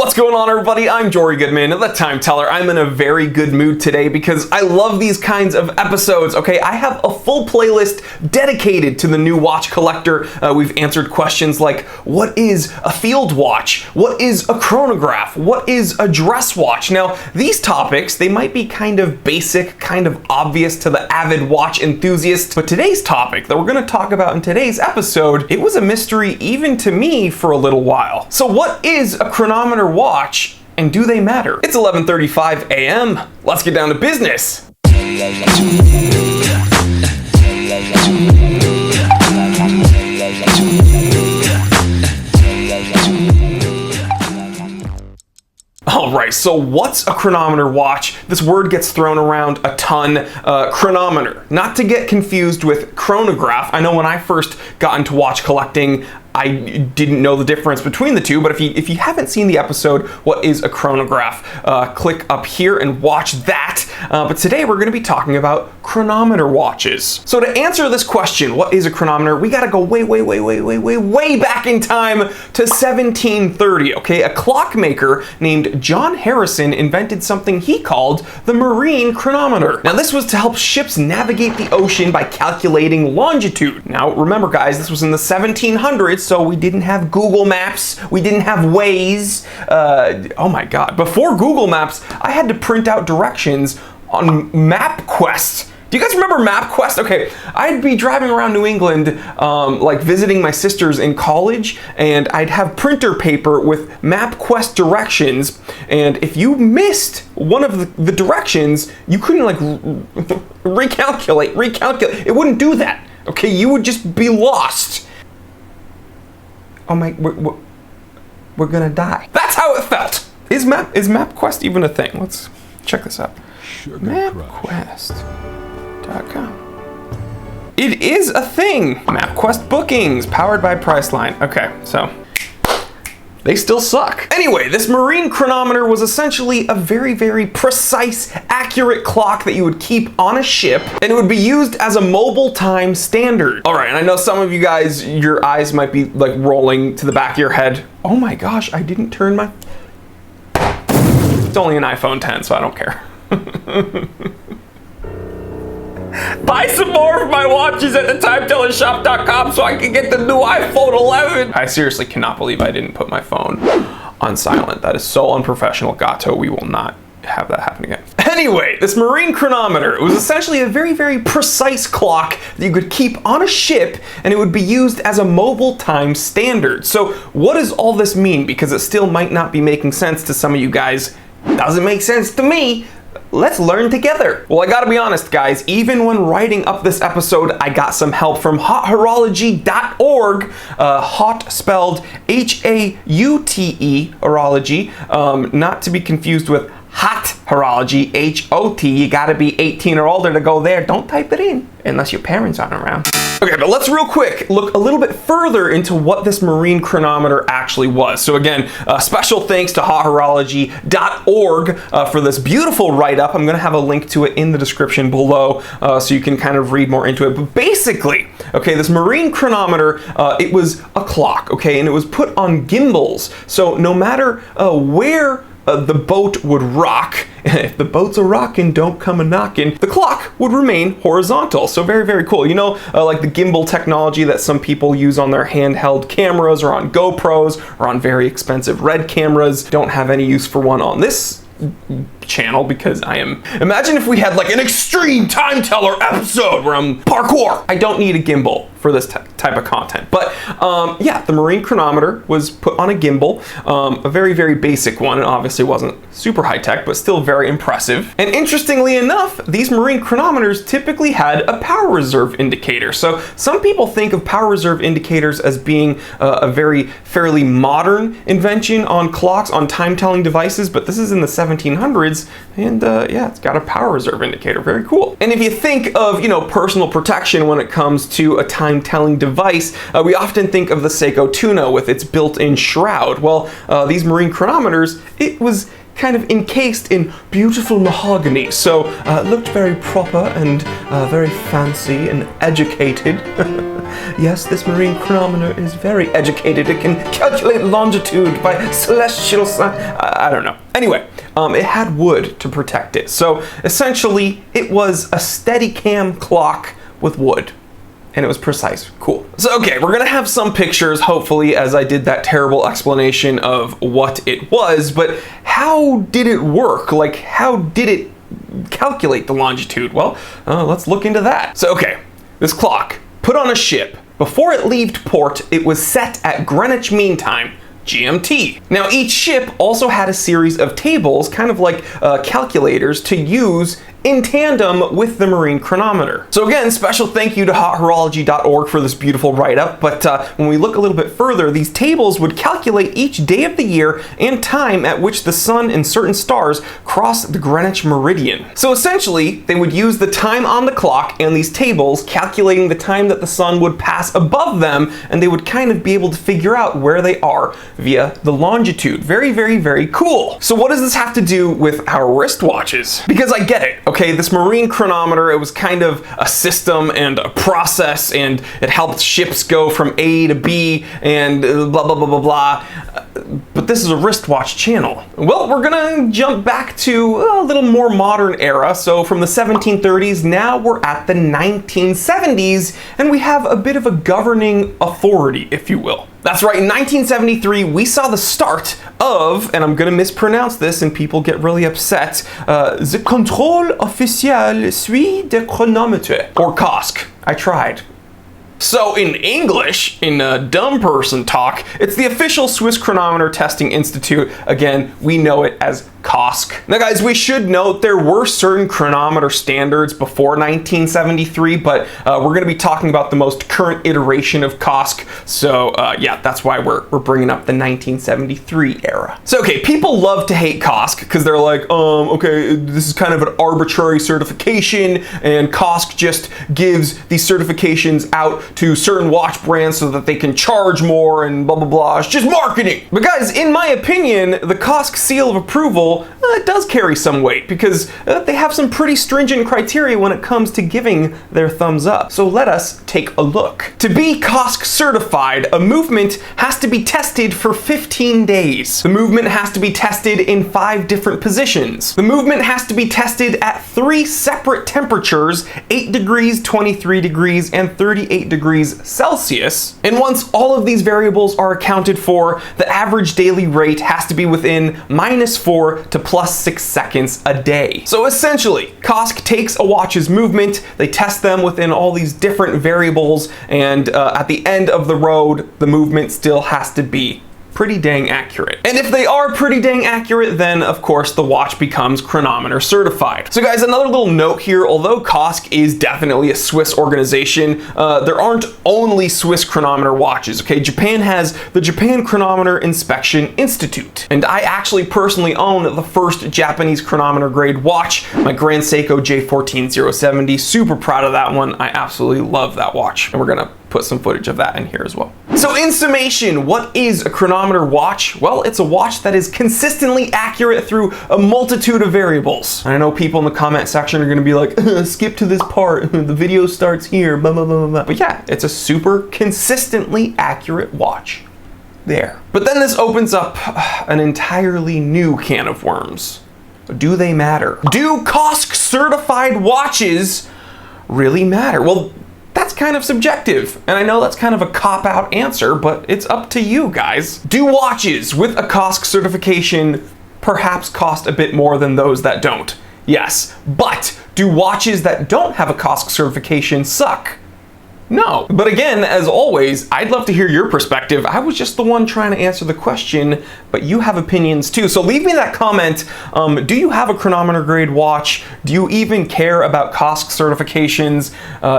What's going on, everybody? I'm Jory Goodman, the Time Teller. I'm in a very good mood today because I love these kinds of episodes. Okay, I have a full playlist dedicated to the new watch collector. We've answered questions like, what is a field watch? What is a chronograph? What is a dress watch? Now, these topics, they might be kind of basic, kind of obvious to the avid watch enthusiast, but today's topic that we're going to talk about in today's episode, it was a mystery even to me for a little while. So what is a chronometer watch, and do they matter? It's 11:35 a.m. Let's get down to business. Alright, so what's a chronometer watch? This word gets thrown around a ton. Chronometer, not to get confused with chronograph. I know when I first got into watch collecting, I didn't know the difference between the two, but if you haven't seen the episode, What is a Chronograph? Click up here and watch that. But today we're going to be talking about chronometer watches. So to answer this question, what is a chronometer, we got to go way back in time to 1730, okay? A clockmaker named John Harrison invented something he called the marine chronometer. Now this was to help ships navigate the ocean by calculating longitude. Now remember guys, this was in the 1700s, so we didn't have Google Maps, we didn't have Waze. Oh my God, before Google Maps, I had to print out directions on MapQuest. Do you guys remember MapQuest? Okay, I'd be driving around New England, like visiting my sisters in college, and I'd have printer paper with MapQuest directions, and if you missed one of the directions, you couldn't like recalculate. It wouldn't do that, okay? You would just be lost. Oh my, we're gonna die. That's how it felt. Is MapQuest even a thing? Let's check this out. MapQuest.com. It is a thing. MapQuest bookings powered by Priceline. Okay, so they still suck. Anyway, this marine chronometer was essentially a very precise, accurate clock that you would keep on a ship, and it would be used as a mobile time standard. All right, and I know some of you guys, your eyes might be like rolling to the back of your head. Oh my gosh, I didn't turn my... It's only an iPhone 10, so I don't care. Buy some more of my watches at thetimetellershop.com so I can get the new iPhone 11. I seriously cannot believe I didn't put my phone on silent. That is so unprofessional, Gato. We will not have that happen again. Anyway, this marine chronometer, it was essentially a very precise clock that you could keep on a ship, and it would be used as a mobile time standard. So what does all this mean? Because it still might not be making sense to some of you guys. Doesn't make sense to me. Let's learn together. Well, I gotta be honest, guys, even when writing up this episode, I got some help from hothorology.org, hot spelled H-A-U-T-E, horology, not to be confused with hot horology, H-O-T. You gotta be 18 or older to go there. Don't type it in, unless your parents aren't around. Okay, but let's real quick look a little bit further into what this marine chronometer actually was. So again, special thanks to hothorology.org for this beautiful write-up. I'm gonna have a link to it in the description below so you can kind of read more into it. But basically, okay, this marine chronometer, it was a clock, okay, and it was put on gimbals. So no matter where the boat would rock, if the boat's a rockin', don't come a knockin', the clock would remain horizontal. So very cool. You know, like the gimbal technology that some people use on their handheld cameras or on GoPros or on very expensive Red cameras. Don't have any use for one on this channel because I am... Imagine if we had like an extreme time teller episode where I'm parkour. I don't need a gimbal for this type of content. But yeah, the marine chronometer was put on a gimbal, a very basic one. It obviously wasn't super high tech, but still very impressive. And interestingly enough, these marine chronometers typically had a power reserve indicator. So some people think of power reserve indicators as being a fairly modern invention on clocks, on time telling devices, but this is in the 1700s, and yeah, it's got a power reserve indicator. Very cool. And if you think of, you know, personal protection when it comes to a time telling device, we often think of the Seiko Tuna with its built-in shroud. Well, these marine chronometers, it was kind of encased in beautiful mahogany, so it looked very proper and very fancy and educated. Yes, this marine chronometer is very educated. It can calculate longitude by celestial sign. I don't know. Anyway, it had wood to protect it. So essentially, it was a Steadicam clock with wood. And it was precise. Cool. So, okay, we're gonna have some pictures, hopefully, as I did that terrible explanation of what it was, but how did it work? Like, how did it calculate the longitude? Well, let's look into that. So, okay, this clock, put on a ship. Before it left port, it was set at Greenwich Mean Time, GMT. Now, each ship also had a series of tables, kind of like calculators, to use in tandem with the marine chronometer. So again, special thank you to hothorology.org for this beautiful write-up, but when we look a little bit further, these tables would calculate each day of the year and time at which the sun and certain stars cross the Greenwich meridian. So essentially, they would use the time on the clock and these tables calculating the time that the sun would pass above them, and they would kind of be able to figure out where they are via the longitude. Very, very, very cool. So what does this have to do with our wristwatches? Because I get it. Okay, this marine chronometer, it was kind of a system and a process, and it helped ships go from A to B and blah, blah, blah, blah, blah. But this is a wristwatch channel. Well, we're gonna jump back to a little more modern era. So from the 1730s, now we're at the 1970s, and we have a bit of a governing authority, if you will. That's right, in 1973, we saw the start of, and I'm gonna mispronounce this and people get really upset, the Contrôle officiel suit de chronometer, or Kosc. I tried. So in English, in dumb person talk, it's the official Swiss Chronometer Testing Institute. Again, we know it as Kosc. Now guys, we should note there were certain chronometer standards before 1973, but we're going to be talking about the most current iteration of Kosc. So yeah, that's why we're bringing up the 1973 era. So okay, people love to hate Kosc because they're like, okay, this is kind of an arbitrary certification, and Kosc just gives these certifications out to certain watch brands so that they can charge more and blah, blah, blah. It's just marketing. But guys, in my opinion, the Kosc seal of approval it does carry some weight because they have some pretty stringent criteria when it comes to giving their thumbs up. So let us take a look. To be Kosc certified, a movement has to be tested for 15 days. The movement has to be tested in 5 different positions. The movement has to be tested at 3 separate temperatures, 8 degrees, 23 degrees, and 38 degrees Celsius. And once all of these variables are accounted for, the average daily rate has to be within -4 to +6 seconds a day. So essentially, Kosc takes a watch's movement, they test them within all these different variables, and at the end of the road, the movement still has to be pretty dang accurate. And if they are pretty dang accurate, then of course the watch becomes chronometer certified. So guys, another little note here, although Kosc is definitely a Swiss organization, there aren't only Swiss chronometer watches, okay? Japan has the Japan Chronometer Inspection Institute. And I actually personally own the first Japanese chronometer grade watch, my Grand Seiko J14070. Super proud of that one. I absolutely love that watch. And we're gonna put some footage of that in here as well. So in summation, what is a chronometer watch? Well, it's a watch that is consistently accurate through a multitude of variables. And I know people in the comment section are gonna be like, skip to this part, the video starts here, blah, blah, blah, blah. But yeah, it's a super consistently accurate watch. There. But then this opens up an entirely new can of worms. Do they matter? Do Kosc certified watches really matter? Well, that's kind of subjective, and I know that's kind of a cop-out answer, but it's up to you guys. Do watches with a Kosc certification perhaps cost a bit more than those that don't? Yes, but do watches that don't have a Kosc certification suck? No. But again, as always, I'd love to hear your perspective. I was just the one trying to answer the question, but you have opinions too. So leave me that comment. Do you have a chronometer grade watch? Do you even care about Kosc certifications?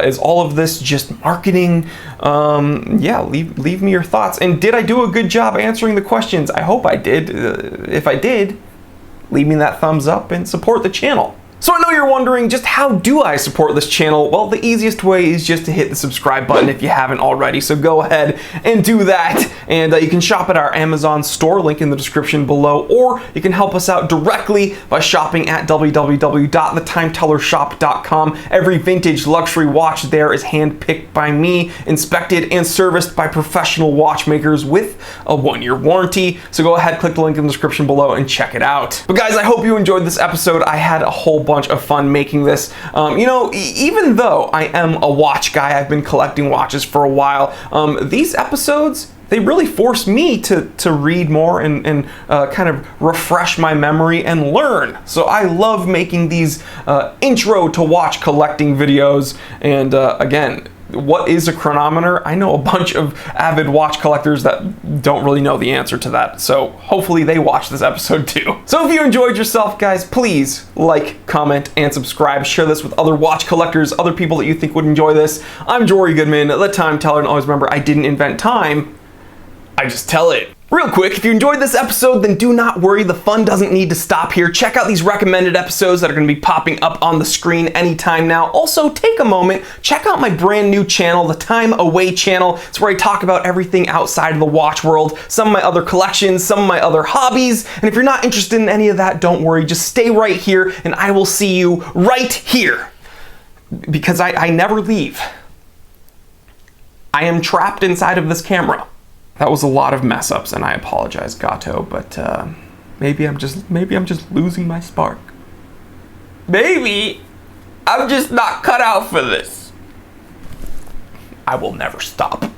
Is all of this just marketing? Yeah, leave me your thoughts. And did I do a good job answering the questions? I hope I did. If I did, leave me that thumbs up and support the channel. So I know you're wondering, just how do I support this channel? Well, the easiest way is just to hit the subscribe button if you haven't already, so go ahead and do that. And you can shop at our Amazon store, link in the description below, or you can help us out directly by shopping at www.thetimetellershop.com. Every vintage luxury watch there is handpicked by me, inspected and serviced by professional watchmakers with a 1-year warranty. So go ahead, click the link in the description below and check it out. But guys, I hope you enjoyed this episode. I had a whole bunch of fun making this. You know, even though I am a watch guy, I've been collecting watches for a while, these episodes, they really force me to read more and kind of refresh my memory and learn. So I love making these intro to watch collecting videos. And again, what is a chronometer? I know a bunch of avid watch collectors that don't really know the answer to that, so hopefully they watch this episode too. So if you enjoyed yourself, guys, please like, comment, and subscribe. Share this with other watch collectors, other people that you think would enjoy this. I'm Jory Goodman, the Time Teller, and always remember, I didn't invent time, I just tell it. Real quick, if you enjoyed this episode, then do not worry, the fun doesn't need to stop here. Check out these recommended episodes that are going to be popping up on the screen anytime now. Also, take a moment, check out my brand new channel, the Time Away channel. It's where I talk about everything outside of the watch world, some of my other collections, some of my other hobbies. And if you're not interested in any of that, don't worry, just stay right here and I will see you right here. Because I never leave. I am trapped inside of this camera. That was a lot of mess ups, and I apologize, Gato, but maybe I'm just losing my spark. Maybe I'm just not cut out for this. I will never stop.